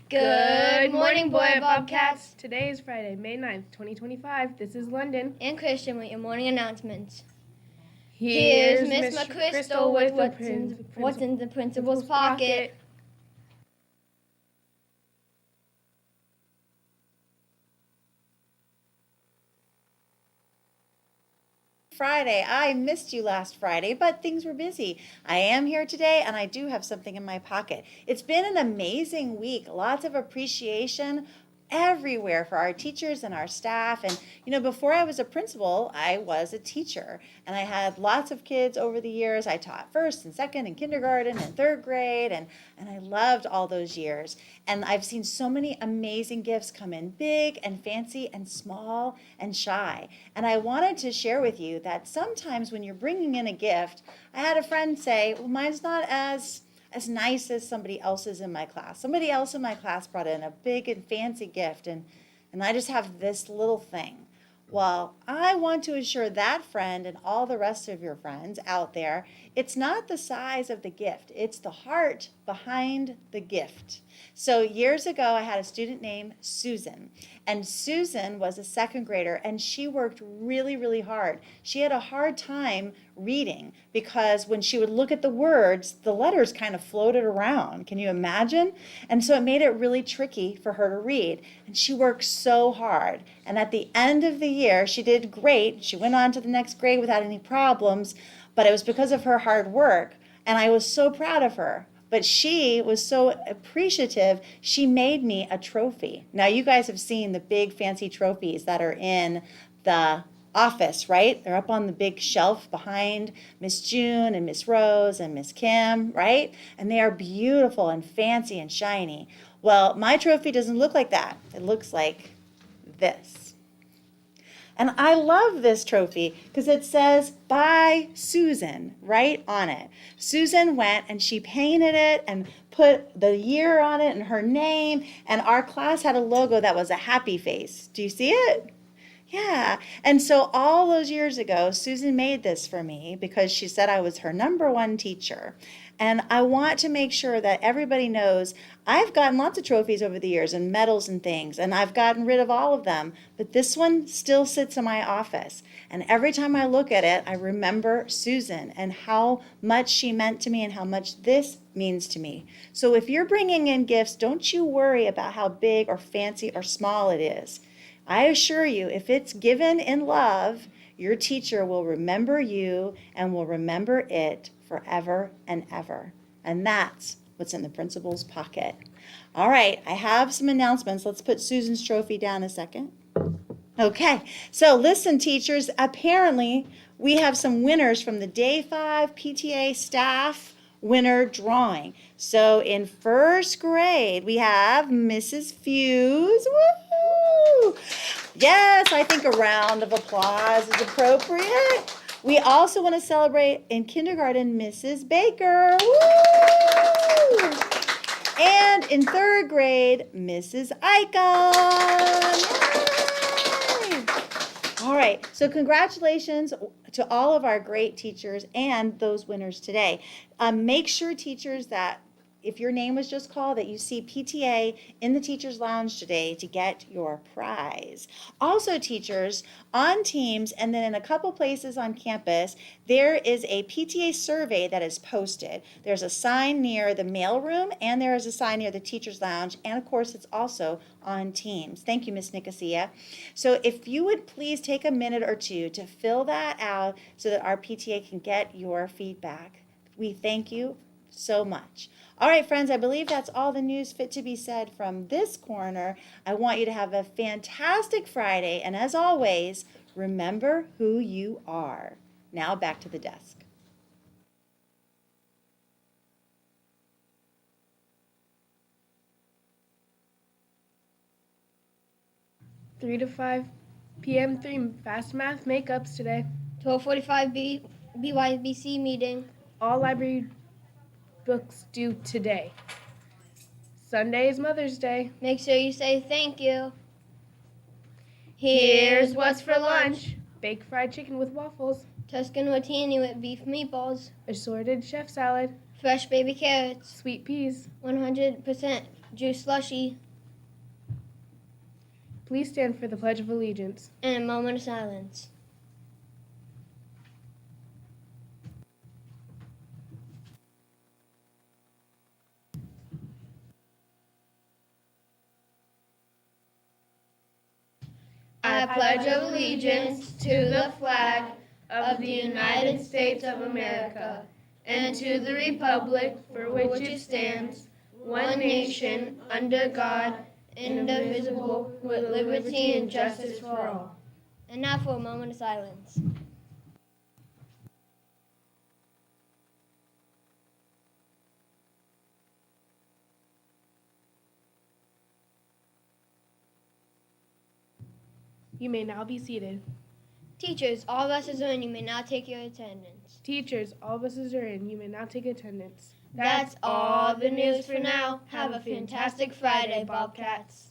Good morning, boy Bobcats. Today is Friday, May 9th, 2025. This is London. And Christian with your morning announcements. Here's Miss McChrystal with what's in the principal's pocket. Friday. I missed you last Friday, but things were busy. I am here today and I do have something in my pocket. It's been an amazing week. Lots of appreciation everywhere for our teachers and our staff. And before I was a principal, I was a teacher, and I had lots of kids over the years. I taught first and second and kindergarten and third grade, and I loved all those years. And I've seen so many amazing gifts come in, big and fancy and small and shy. And I wanted to share with you that sometimes when you're bringing in a gift, I had a friend say, well, mine's not as nice as somebody else's in my class. Somebody else in my class brought in a big and fancy gift, and I just have this little thing. Well, I want to assure that friend and all the rest of your friends out there, it's not the size of the gift, it's the heart behind the gift. So years ago, I had a student named Susan, and Susan was a second grader, and she worked really, really hard. She had a hard time reading because when she would look at the words, the letters kind of floated around. Can you imagine? And so it made it really tricky for her to read. And she worked so hard. And at the end of the year, she did great. She went on to the next grade without any problems, but it was because of her hard work. And I was so proud of her. But she was so appreciative, she made me a trophy. Now, you guys have seen the big fancy trophies that are in the office, right? They're up on the big shelf behind Miss June and Miss Rose and Miss Kim, right? And they are beautiful and fancy and shiny. Well, my trophy doesn't look like that. It looks like this. And I love this trophy because it says, by Susan, right on it. Susan went and she painted it and put the year on it and her name. And our class had a logo that was a happy face. Do you see it? Yeah. And so all those years ago, Susan made this for me because she said I was her number one teacher. And I want to make sure that everybody knows I've gotten lots of trophies over the years and medals and things, and I've gotten rid of all of them. But this one still sits in my office. And every time I look at it, I remember Susan and how much she meant to me and how much this means to me. So if you're bringing in gifts, don't you worry about how big or fancy or small it is. I assure you, if it's given in love, your teacher will remember you and will remember it forever and ever. And that's what's in the principal's pocket. All right, I have some announcements. Let's put Susan's trophy down a second. Okay, so listen, teachers, apparently we have some winners from the Day 5 PTA staff winner drawing. So in first grade, we have Mrs. Fuse. Woo! Yes, I think a round of applause is appropriate. We also want to celebrate in kindergarten, Mrs. Baker. Woo! And in third grade, Mrs. Icon. Yay! All right, so congratulations to all of our great teachers and those winners today. Make sure, teachers, that if your name was just called, that you see PTA in the Teacher's Lounge today to get your prize. Also, teachers, on Teams and then in a couple places on campus, there is a PTA survey that is posted. There's a sign near the mailroom and there is a sign near the Teacher's Lounge, and of course it's also on Teams. Thank you, Ms. Nicosia. So if you would please take a minute or two to fill that out so that our PTA can get your feedback. We thank you so much. All right, friends, I believe that's all the news fit to be said from this corner. I want you to have a fantastic Friday, and as always, remember who you are. Now back to the desk. Three to 5 p.m. 3 fast math makeups today. 12:45 BYBC meeting. All library books due today. Sunday is Mother's Day. Make sure you say thank you. Here's what's for lunch. Baked fried chicken with waffles. Tuscan rotini with beef meatballs. Assorted chef salad. Fresh baby carrots. Sweet peas. 100% juice slushy, Please stand for the Pledge of Allegiance. and a moment of silence. I pledge allegiance to the flag of the United States of America and to the republic for which it stands, one nation, under God, indivisible, with liberty and justice for all. And now for a moment of silence. You may now be seated. Teachers, all buses are in. You may now take your attendance. Teachers, all buses are in. You may now take attendance. That's all the news for now. Have a fantastic Friday, Bobcats.